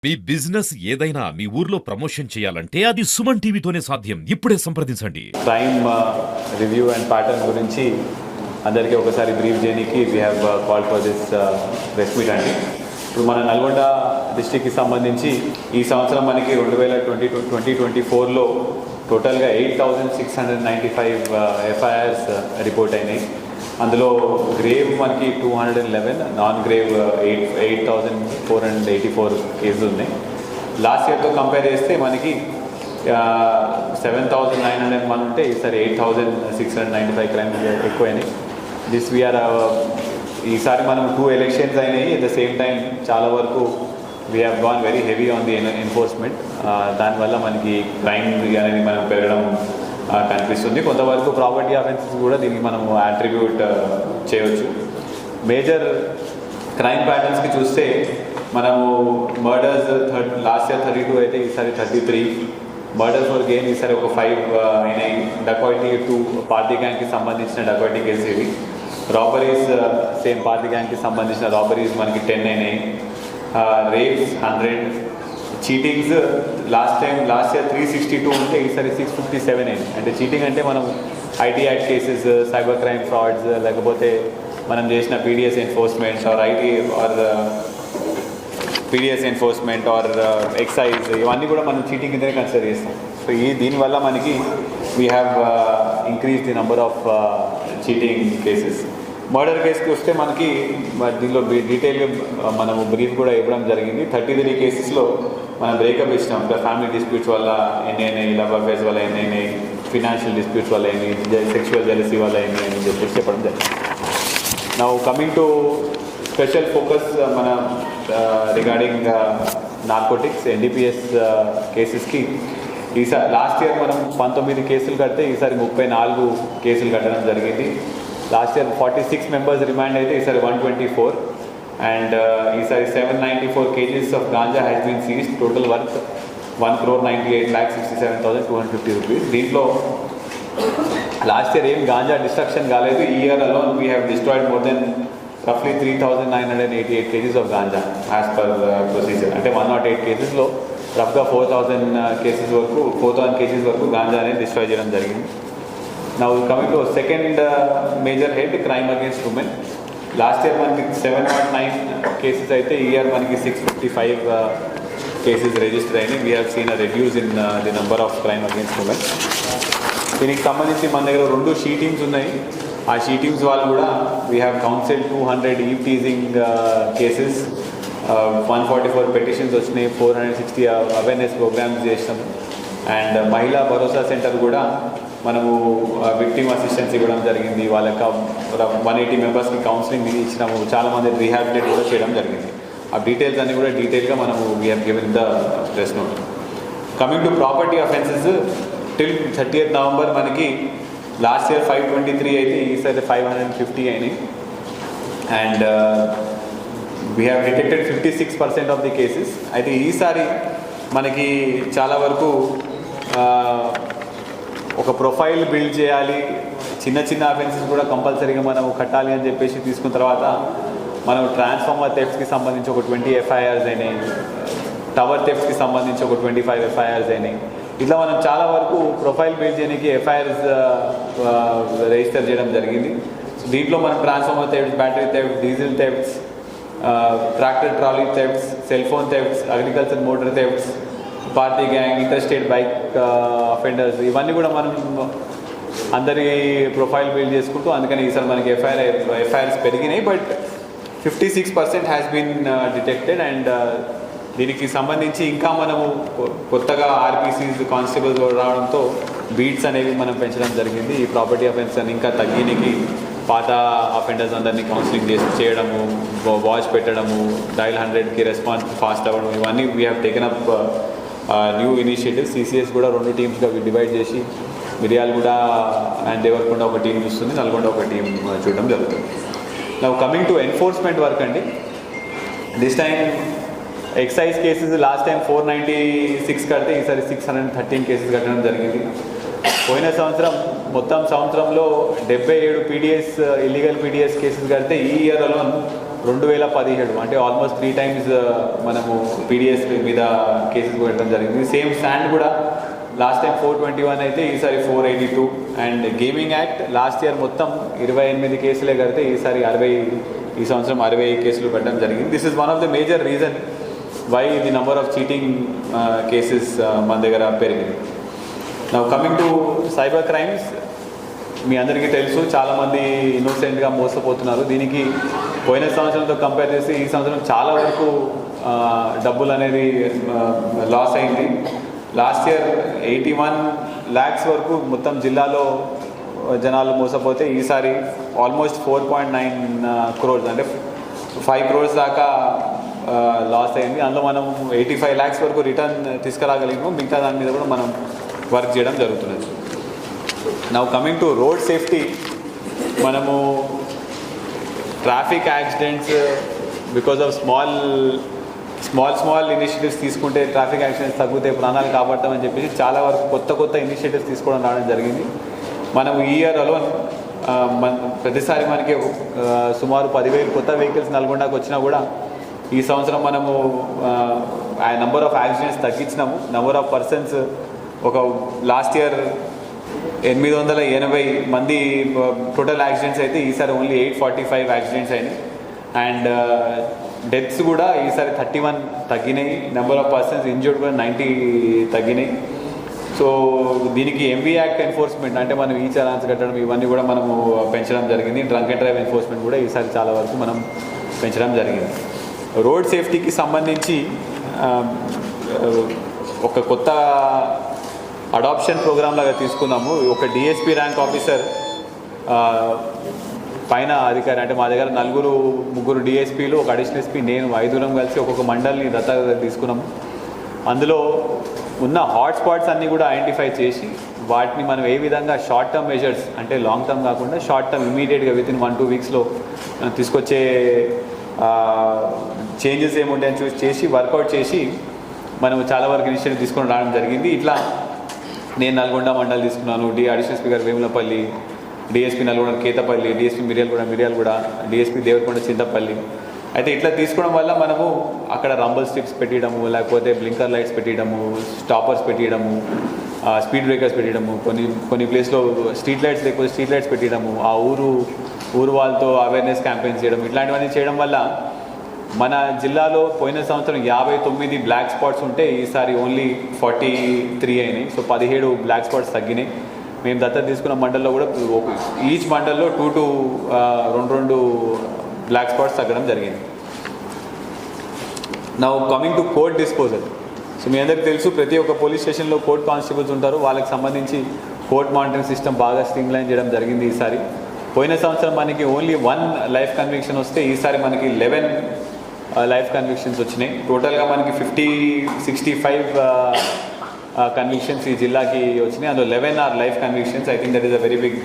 మీ business ఏదైనా మీ ఊర్లో promotion చేయాలంటే అది సుమన్ టీవీతోనే సాధ్యం. ఇప్పుడే సంప్రదించండి. క్రైమ్ రివ్యూ అండ్ ప్యాటర్న్ గురించి అందరికీ ఒకసారి బ్రీఫ్ చేయడానికి we have call for this press meet అండి. ఇప్పుడు మన నల్గొండ డిస్టిక్కి సంబంధించి ఈ సంవత్సరం మనకి 2024లో టోటల్గా 8,695 ఎఫ్ఐఆర్స్ రిపోర్ట్ అయినాయి. అందులో గ్రేవ్ మనకి 211, నాన్ గ్రేవ్ 8,484 కేసులు ఉన్నాయి. లాస్ట్ ఇయర్తో కంపేర్ చేస్తే మనకి 7,901 ఉంటే ఈసారి 8,695 క్రైమ్స్ ఎక్కువైనాయి. దిస్ వీఆర్ ఈసారి మనం 2 ఎలక్షన్స్ అయినాయి. అట్ ద సేమ్ టైం చాలా వరకు we have gone very heavy on the enforcement. దానివల్ల మనకి క్రైమ్ అనేది మనం పెరగడం కనిపిస్తుంది. కొంతవరకు ప్రాపర్టీ అఫెన్సెస్ కూడా దీనికి మనం అట్రిబ్యూట్ చేయవచ్చు. మేజర్ క్రైమ్ ప్యాటర్న్స్కి చూస్తే మనము మర్డర్స్ లాస్ట్ ఇయర్ 32 అయితే ఈసారి 33, మర్డర్ ఫర్ గెయిన్ ఈసారి ఒక 5 అయినాయి. డకాయిటీ 2 పార్టీ గ్యాంగ్కి సంబంధించిన డకాయిటీ కేసు ఇవి. రాబరీస్ సేమ్ పార్టీ గ్యాంగ్కి సంబంధించిన రాబరీస్ మనకి 10 అయినాయి. రేప్స్ 100, చీటింగ్స్ లాస్ట్ ఇయర్ 362 ఉంటే ఈసారి 657 అయింది. అంటే చీటింగ్ అంటే మనం IT act cases, cyber crime frauds, లేకపోతే మనం చేసిన పీడిఎస్ ఎన్ఫోర్స్మెంట్ ఆర్ ఎక్సైజ్, ఇవన్నీ కూడా మనం చీటింగ్ కిందనే కన్సిడర్ చేస్తాం. సో దీనివల్ల మనకి we have increase the number of cheating cases. Murder కేసుకి వస్తే మనకి దీనిలో డీటెయిల్గా మనము బ్రీఫ్ కూడా ఇవ్వడం జరిగింది. 33 కేసెస్లో మనం బ్రేకప్ ఇచ్చినాం. ఫ్యామిలీ డిస్ప్యూట్స్ వల్ల ఎన్నైనాయి, లవ్ అఫేర్స్ వల్ల ఎన్నైనాయి, ఫినాన్షియల్ డిస్ప్యూట్స్ వల్ల ఎన్ని, సెక్షువల్ జెలసీ వల్ల ఎన్ని అని చెప్పేసి చెప్పడం జరిగింది. Now coming to special focus మన రిగార్డింగ్ నార్కోటిక్స్ ఎన్డీపీఎస్ కేసెస్కి ఈసారి లాస్ట్ ఇయర్ మనం 19 కేసులు కడితే ఈసారి 34 కేసులు కట్టడం జరిగింది. లాస్ట్ ఇయర్ 46 మెంబర్స్ రిమాండ్ అయితే ఈసారి 124, అండ్ ఈసారి 794 kgs of ganja has been seized. Total worth 1,98,67,250 rupees. దీంట్లో లాస్ట్ ఇయర్ ఏం గాంజా డిస్ట్రక్షన్ కాలేదు. ఈ year alone we have destroyed more than రఫ్లీ 3,988 kgs of ganja as per procedure. అంటే 108 కేసెస్లో రఫ్గా 4,000 kgs వరకు గాంజా అనేది డిస్ట్రాయ్ చేయడం జరిగింది. Now coming to second major head, crime against women. Last year మనకి 709 cases అయితే ఈ ఇయర్ మనకి 655 cases register అయినాయి. We have seen a reduce in the number of crime against women. దీనికి సంబంధించి మన దగ్గర 2 షీ టీమ్స్ ఉన్నాయి. ఆ షీ టీమ్స్ వాళ్ళు కూడా we have counseled 200 eve teasing cases, 144 petitions వచ్చినాయి, 460 అవేర్నెస్ ప్రోగ్రామ్స్ చేసినాము. అండ్ మహిళా భరోసా సెంటర్ కూడా మనము విక్టిమ్ అసిస్టెన్స్ ఇవ్వడం జరిగింది. వాళ్ళకి 180 మెంబర్స్కి కౌన్సిలింగ్ ఇచ్చినాము. చాలామంది రీహాబిలిటేట్ కూడా చేయడం జరిగింది. ఆ డీటెయిల్స్ అన్నీ కూడా డీటెయిల్గా మనము we have given the press note. Coming to property offences till 30th November మనకి లాస్ట్ ఇయర్ 523 అయితే ఈసారి 550 అయినాయి. And we have detected 56% of the cases. అయితే ఈసారి మనకి చాలా వరకు ఒక ప్రొఫైల్ బిల్డ్ చేయాలి, చిన్న అఫెన్సెస్ కూడా కంపల్సరీగా మనం కట్టాలి అని చెప్పేసి తీసుకున్న తర్వాత మనం ట్రాన్స్ఫార్మర్ థెఫ్ట్స్కి సంబంధించి ఒక 20 ఎఫ్ఐఆర్స్ అయినాయి, టవర్ థెఫ్ట్స్కి సంబంధించి ఒక 25 ఎఫ్ఐఆర్స్ అయినాయి. ఇట్లా మనం చాలా వరకు ప్రొఫైల్ బిల్డ్ చేయడానికి ఎఫ్ఐఆర్స్ రిజిస్టర్ చేయడం జరిగింది. దీంట్లో మనం transformer thefts, battery thefts, diesel thefts, tractor trolley thefts, cell phone thefts, agriculture motor thefts, party gang, interstate bike offenders, ఇవన్నీ కూడా మనం అందరి ప్రొఫైల్ బిల్డ్ చేసుకుంటూ, అందుకని ఈసారి మనకి ఎఫ్ఐఆర్స్ పెరిగినాయి. But 56% has been detected. And దీనికి సంబంధించి ఇంకా మనము కొత్తగా ఆర్పీసీస్, కానిస్టేబుల్స్ రావడంతో బీట్స్ అనేవి మనం పెంచడం జరిగింది. ఈ ప్రాపర్టీ అఫెన్స్ అని ఇంకా తగ్గినికి పాత అఫెండర్స్ అందరినీ కౌన్సిలింగ్ చేయడము, వాచ్ పెట్టడము, డైల్ 100కి రెస్పాన్స్ ఫాస్ట్ అవ్వడం, ఇవన్నీ we have taken up new initiatives. CCS కూడా 2 టీమ్స్గా డివైడ్ చేసి మిర్యాలగూడ అండ్ దేవరకొండ ఒక టీం చూస్తుంది, నల్గొండ ఒక టీం చూడడం జరుగుతుంది. Now coming to enforcement work అండి. This time excise cases last time 496 కడితే ఈసారి 613 కేసెస్ కట్టడం జరిగింది. పోయిన సంవత్సరం మొత్తం సంవత్సరంలో 77 పీడిఎస్ ఇల్లీగల్ పీడిఎస్ కేసెస్ కడితే ఈ ఇయర్ అలోన్ 2017 అంటే ఆల్మోస్ట్ 3 times మనము పీడిఎస్ మీద కేసెస్ పెట్టడం జరిగింది. సేమ్ శాండ్ కూడా లాస్ట్ టైం 421 అయితే ఈసారి 482. And gaming act last year మొత్తం 28 కేసులే కడితే ఈ సంవత్సరం 60 కేసులు పెట్టడం జరిగింది. This is one of the major reason why the number of cheating cases మన దగ్గర పెరిగింది. Now coming to cyber crimes, మీ అందరికీ తెలుసు చాలామంది ఇన్నోసెంట్గా మోసపోతున్నారు. దీనికి పోయిన సంవత్సరంతో కంపేర్ చేసి ఈ సంవత్సరం చాలా వరకు డబ్బులు అనేది లాస్ అయింది. లాస్ట్ ఇయర్ 81 lakhs వరకు మొత్తం జిల్లాలో జనాలు మోసపోతే ఈసారి ఆల్మోస్ట్ 4.9 crores అంటే 5 crores దాకా లాస్ అయింది. అందులో మనం 85 lakhs వరకు రిటర్న్ తీసుకురాగలిగాము. మిగతా దాని మీద కూడా మనం వర్క్ చేయడం జరుగుతున్నది. Now coming to road safety, మనము traffic accidents because of small initiatives తీసుకుంటే ట్రాఫిక్ యాక్సిడెంట్స్ తగ్గుతాయి, ప్రాణాలు కాపాడతామని చెప్పేసి చాలా వరకు కొత్త ఇనిషియేటివ్స్ తీసుకోవడం రావడం జరిగింది. మనం ఈ ఇయర్ అలోన్ ప్రతిసారి మనకి సుమారు 10,000 కొత్త వెహికల్స్ నల్గొండకు వచ్చినా కూడా ఈ సంవత్సరం మనము ఆ నెంబర్ ఆఫ్ యాక్సిడెంట్స్ తగ్గించినాము. నెంబర్ ఆఫ్ పర్సన్స్ ఒక లాస్ట్ ఇయర్ 880 మంది టోటల్ యాక్సిడెంట్స్ అయితే ఈసారి ఓన్లీ 845 యాక్సిడెంట్స్ అయినాయి. అండ్ డెత్స్ కూడా ఈసారి 31 తగ్గినాయి. నెంబర్ ఆఫ్ పర్సన్స్ ఇంజర్డ్ కూడా 90 తగ్గినాయి. సో దీనికి ఎంవీ యాక్ట్ ఎన్ఫోర్స్మెంట్ అంటే మనం ఈ చలాన్స్ కట్టడం ఇవన్నీ కూడా మనము పెంచడం జరిగింది. డ్రంక్ అండ్ డ్రైవ్ ఎన్ఫోర్స్మెంట్ కూడా ఈసారి చాలా వరకు మనం పెంచడం జరిగింది. రోడ్ సేఫ్టీకి సంబంధించి ఒక కొత్త అడాప్షన్ ప్రోగ్రామ్ లాగా తీసుకున్నాము. ఒక డిఎస్పీ ర్యాంక్ ఆఫీసర్ పైన అధికారి అంటే మా దగ్గర 3 డిఎస్పీలు, ఒక అడిషనల్ ఎస్పీ, నేను 5 కలిసి ఒక్కొక్క మండల్ని దత్తత తీసుకున్నాము. అందులో ఉన్న హాట్స్పాట్స్ అన్నీ కూడా ఐడెంటిఫై చేసి వాటిని మనం ఏ విధంగా షార్ట్ టర్మ్ మెజర్స్ అంటే లాంగ్ టర్మ్ కాకుండా షార్ట్ టర్మ్ ఇమీడియట్గా విత్ ఇన్ 1-2 వీక్స్లో తీసుకొచ్చే చేంజెస్ ఏముంటాయని చూసి చేసి వర్కౌట్ చేసి మనం చాలా వరకు ఇనిషియేటివ్ తీసుకొని రావడం జరిగింది. ఇట్లా నేను నల్గొండ మండలి తీసుకున్నాను, additional speaker Vemulapalli, DSP Nalgonda Kethepalli, DSP Miryalaguda, DSP Devarakonda Chintapalli. అయితే ఇట్లా తీసుకోవడం వల్ల మనము అక్కడ రంబల్ స్ట్రిప్స్ పెట్టడము, లేకపోతే బ్లింకర్ లైట్స్ పెట్టడము, స్టాపర్స్ పెట్టడము, స్పీడ్ బ్రేకర్స్ పెట్టడము, కొన్ని ప్లేస్లో స్ట్రీట్ లైట్స్ లేకపోతే స్ట్రీట్ లైట్స్ పెట్టడము, ఆ ఊరు వాళ్ళతో అవేర్నెస్ క్యాంపెయిన్స్ చేయడం, ఇట్లాంటివన్నీ చేయడం వల్ల మన జిల్లాలో పోయిన సంవత్సరం 59 బ్లాక్ స్పాట్స్ ఉంటే ఈసారి ఓన్లీ 43 అయినాయి. సో 17 బ్లాక్ స్పాట్స్ తగ్గినాయి. మేము దత్తత తీసుకున్న మండల్లో కూడా ఈచ్ మండల్లో 2 బ్లాక్ స్పాట్స్ తగ్గడం జరిగింది. Now coming to court disposal. So మీ అందరికీ తెలుసు ప్రతి ఒక్క పోలీస్ స్టేషన్లో కోర్ట్ కానిస్టేబుల్స్ ఉంటారు. వాళ్ళకి సంబంధించి కోర్ట్ మానిటరింగ్ సిస్టమ్ బాగా స్ట్రీమ్లైన్ చేయడం జరిగింది ఈసారి. పోయిన సంవత్సరం మనకి ఓన్లీ 1 లైఫ్ కన్విక్షన్ వస్తే ఈసారి మనకి 11 లైఫ్ కన్విక్షన్స్ వచ్చినాయి. టోటల్గా మనకి 65 కన్విక్షన్స్ ఈ జిల్లాకి వచ్చినాయి. అందులో 11 are life convictions. I think that is a very big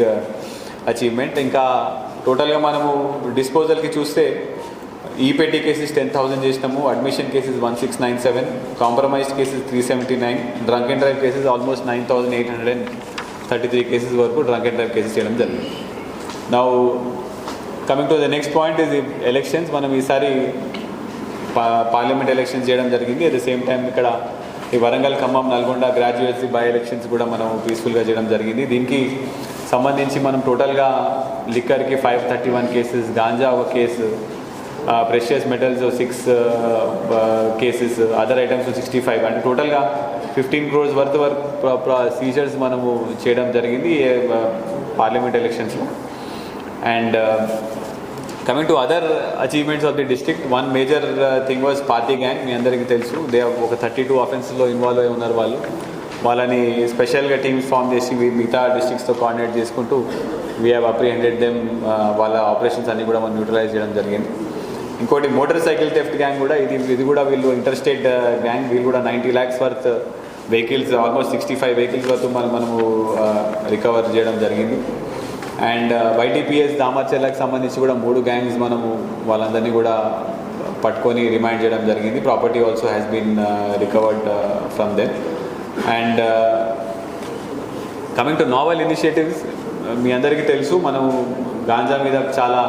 achievement. ఇంకా టోటల్గా మనము డిస్పోజల్కి చూస్తే ఈపెటీ కేసెస్ 10,000 చేసినాము, admission cases 1697, compromised cases 379, drunk and drive cases almost 9,833 cases వరకు డ్రంక్ అండ్ డ్రైవ్ కేసెస్ చేయడం జరిగింది. Now coming to the next point is elections. మనం ఈసారి పార్లమెంట్ ఎలక్షన్స్ చేయడం జరిగింది. అట్ ద సేమ్ టైం ఇక్కడ ఈ Warangal, Khammam, Nalgonda graduates by elections కూడా మనం పీస్ఫుల్గా చేయడం జరిగింది. దీనికి సంబంధించి మనం టోటల్గా లిక్కర్కి 531 కేసెస్, గాంజా ఒక case, precious metals 6 cases, other items 65, అంటే టోటల్గా 15 crores వర్త్ సీజర్స్ మనము చేయడం జరిగింది పార్లమెంట్ ఎలక్షన్స్లో. And coming to other achievements of the district, one major thing was party gang. మీ అందరికీ తెలుసు ఒక 32 అఫెన్స్లో ఇన్వాల్వ్ అయి ఉన్నారు వాళ్ళని స్పెషల్గా టీమ్స్ ఫామ్ చేసి మిగతా డిస్ట్రిక్ట్స్తో కోఆర్డినేట్ చేసుకుంటూ వీ హ్యావ్ అప్రిహెండెడ్ దెమ్. వాళ్ళ ఆపరేషన్స్ అన్నీ కూడా మనం న్యూట్రలైజ్ చేయడం జరిగింది. ఇంకోటి మోటార్ సైకిల్ థెఫ్ట్ గ్యాంగ్ కూడా ఇది కూడా వీళ్ళు ఇంటర్స్టేట్ గ్యాంగ్. వీళ్ళు కూడా 90 lakhs worth vehicles, almost 65 vehicles వరకు మనము రికవర్ చేయడం జరిగింది. అండ్ వైటీపీఎస్ దామర్చెల్లకు సంబంధించి కూడా 3 gangs మనము వాళ్ళందరినీ కూడా పట్టుకొని రిమైండ్ చేయడం జరిగింది. Property also has been recovered from them. And coming to novel initiatives, మీ అందరికీ తెలుసు మనము గాంజా మీద చాలా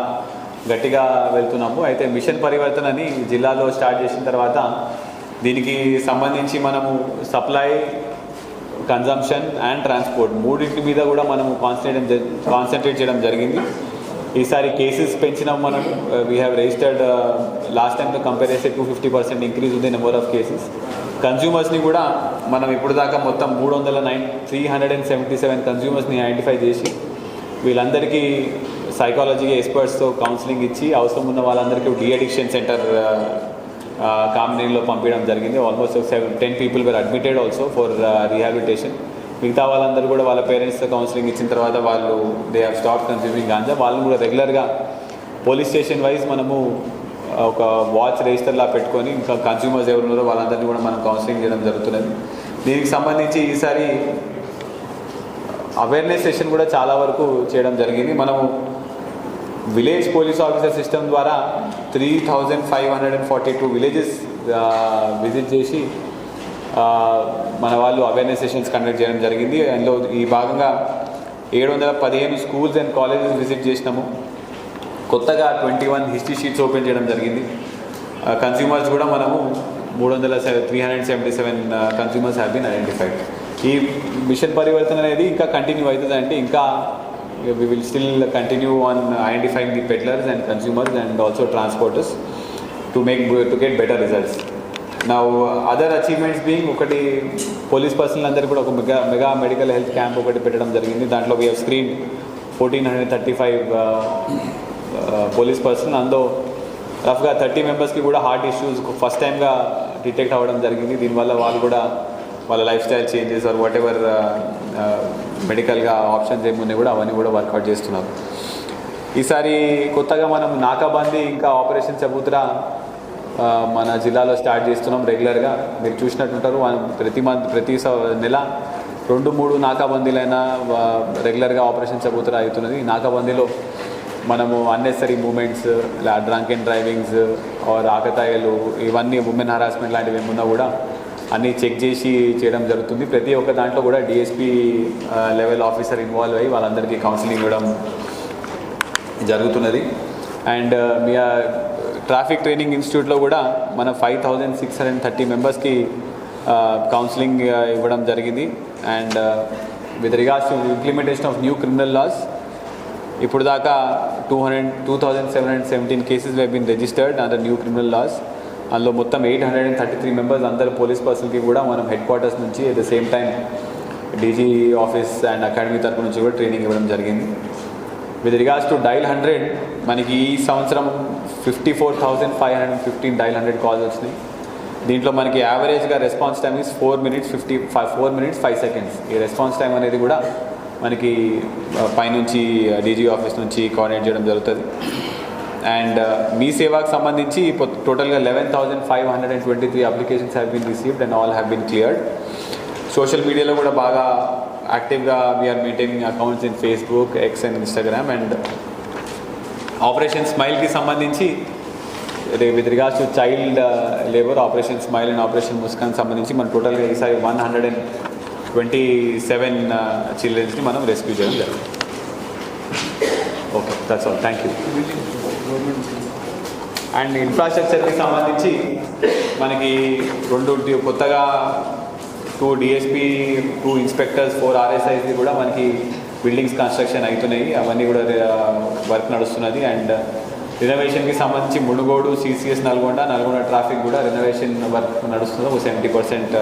గట్టిగా వెళ్తున్నాము. అయితే మిషన్ పరివర్తన అని జిల్లాలో స్టార్ట్ చేసిన తర్వాత దీనికి సంబంధించి మనము సప్లై, కన్జంప్షన్ అండ్ ట్రాన్స్పోర్ట్ మూడింటి మీద కూడా మనము కాన్సన్ట్రేట్ చేయడం జరిగింది. ఈసారి కేసెస్ పెంచినాం మనం. వీ హ్యావ్ రిజిస్టర్డ్ లాస్ట్ టైంతో కంపేర్ చేస్తే 250% ఇంక్రీజ్ ఉంది నెంబర్ ఆఫ్ కేసెస్. కన్జ్యూమర్స్ని కూడా మనం ఇప్పుడు దాకా మొత్తం 377 కన్జ్యూమర్స్ని ఐడెంటిఫై చేసి వీళ్ళందరికీ సైకాలజీ ఎక్స్పర్ట్స్తో కౌన్సిలింగ్ ఇచ్చి అవసరం ఉన్న వాళ్ళందరికీ డీఅడిక్షన్ సెంటర్ కామినీలో పంపించడం జరిగింది. Almost 10 people were admitted also for rehabilitation. మిగతా వాళ్ళందరూ కూడా వాళ్ళ పేరెంట్స్తో కౌన్సిలింగ్ ఇచ్చిన తర్వాత వాళ్ళు they have stop consuming ganja. వాళ్ళని కూడా రెగ్యులర్గా పోలీస్ స్టేషన్ వైజ్ మనము ఒక వాచ్ రిజిస్టర్లా పెట్టుకొని ఇంకా కన్స్యూమర్స్ ఎవరు ఉన్నారో వాళ్ళందరినీ కూడా మనం కౌన్సిలింగ్ చేయడం జరుగుతున్నది. దీనికి సంబంధించి ఈసారి అవేర్నెస్ సెషన్ కూడా చాలా వరకు చేయడం జరిగింది. మనము విలేజ్ పోలీస్ ఆఫీసర్ సిస్టమ్ ద్వారా 3542 విలేజెస్ విజిట్ చేసి మన వాళ్ళు అవేర్నెస్ సెషన్స్ కండక్ట్ చేయడం జరిగింది. అందులో ఈ భాగంగా 715 స్కూల్స్ అండ్ కాలేజెస్ విజిట్ చేసినాము. కొత్తగా 21 హిస్టరీ షీట్స్ ఓపెన్ చేయడం జరిగింది. కన్స్యూమర్స్ కూడా మనము 377 కన్స్యూమర్స్ హ్యావ్ బీన్ ఐడెంటిఫైడ్. ఈ మిషన్ పరివర్తన అనేది ఇంకా కంటిన్యూ అవుతుంది. అంటే ఇంకా we will still continue on identifying the peddlers and consumers and also transporters to get better results. Now other achievements being ఒకటి పోలీస్ పర్సనల్ అందరికీ కూడా ఒక మెగా మెడికల్ హెల్త్ క్యాంప్ ఒకటి పెట్టడం జరిగింది. దాంట్లో we have screened 1435 police personnel. అందులో రఫ్గా 30 మెంబర్స్కి కూడా హార్ట్ ఇష్యూస్ ఫస్ట్ టైంగా డిటెక్ట్ అవ్వడం జరిగింది. దీనివల్ల వాళ్ళు కూడా వాళ్ళ lifestyle changes or whatever మెడికల్గా ఆప్షన్స్ ఏమున్నాయి కూడా అవన్నీ కూడా వర్కౌట్ చేస్తున్నారు. ఈసారి కొత్తగా మనం నాకాబందీ ఇంకా ఆపరేషన్ చబూత్రా మన జిల్లాలో స్టార్ట్ చేస్తున్నాం రెగ్యులర్గా. మీరు చూసినట్టుంటారు ప్రతి నెల 2-3 నాకాబందీలైనా రెగ్యులర్గా ఆపరేషన్ చబూత్రా అవుతున్నది. నాకాబందీలో మనము unnecessary movements, drunk and drivings or ఆకతాయిలు, ఇవన్నీ ఉమెన్ హరాస్మెంట్ లాంటివి ఏమున్నా కూడా అన్నీ చెక్ చేసి చేయడం జరుగుతుంది. ప్రతి ఒక్క దాంట్లో కూడా డిఎస్పీ లెవెల్ ఆఫీసర్ ఇన్వాల్వ్ అయ్యి వాళ్ళందరికీ కౌన్సిలింగ్ ఇవ్వడం జరుగుతున్నది. అండ్ మీ ట్రాఫిక్ ట్రైనింగ్ ఇన్స్టిట్యూట్లో కూడా మన 5630 మెంబర్స్కి కౌన్సిలింగ్ ఇవ్వడం జరిగింది. And with regards to implementation of new criminal laws ఇప్పుడు దాకా 2717 cases have been registered under new criminal laws. అందులో మొత్తం 833 మెంబర్స్ అందరు పోలీస్ పర్సన్కి కూడా మనం హెడ్ క్వార్టర్స్ నుంచి at the same time DG office and academy తరఫు నుంచి కూడా ట్రైనింగ్ ఇవ్వడం జరిగింది. విత్ రిగార్డ్స్ టు డైల్ 100 మనకి ఈ సంవత్సరం 54,515 డైల్ 100 కాల్స్ వచ్చినాయి. దీంట్లో మనకి యావరేజ్గా response time is 4 minutes 5 seconds. ఈ రెస్పాన్స్ టైం అనేది కూడా మనకి పైనుంచి డీజీ ఆఫీస్ నుంచి కోఆర్డినేట్ చేయడం జరుగుతుంది. అండ్ మీ సేవాకు సంబంధించి టోటల్గా 11,523 applications have been received and all have been cleared. Social మీడియాలో కూడా బాగా యాక్టివ్గా we are maintaining accounts in Facebook, X and Instagram. And operation స్మైల్కి సంబంధించి with regards to child labour, operation smile and operation Muskaan సంబంధించి మనం టోటల్గా ఈసారి 127 చిల్డ్రన్స్ని మనం రెస్క్యూ చేయడం జరిగింది. Okay, that's all. Thank you. And ఇన్ఫ్రాస్ట్రక్చర్కి సంబంధించి మనకి 2 కొత్తగా 2 డిఎస్పీ, 2 ఇన్స్పెక్టర్స్, 4 RSIs కూడా మనకి బిల్డింగ్స్ కన్స్ట్రక్షన్ అవుతున్నాయి. అవన్నీ కూడా వర్క్ నడుస్తున్నది. అండ్ రినోవేషన్కి సంబంధించి మునుగోడు, CCS నల్గొండ ట్రాఫిక్ కూడా రినోవేషన్ వర్క్ నడుస్తుంది. ఒక 70%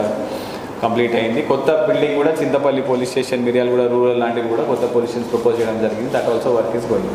కంప్లీట్ అయింది. కొత్త బిల్డింగ్ కూడా Chintapalli police station, Miryalaguda rural లాంటివి కూడా కొత్త పోలీస్ స్టేషన్ ప్రపోజ్ చేయడం జరిగింది. That also work is going.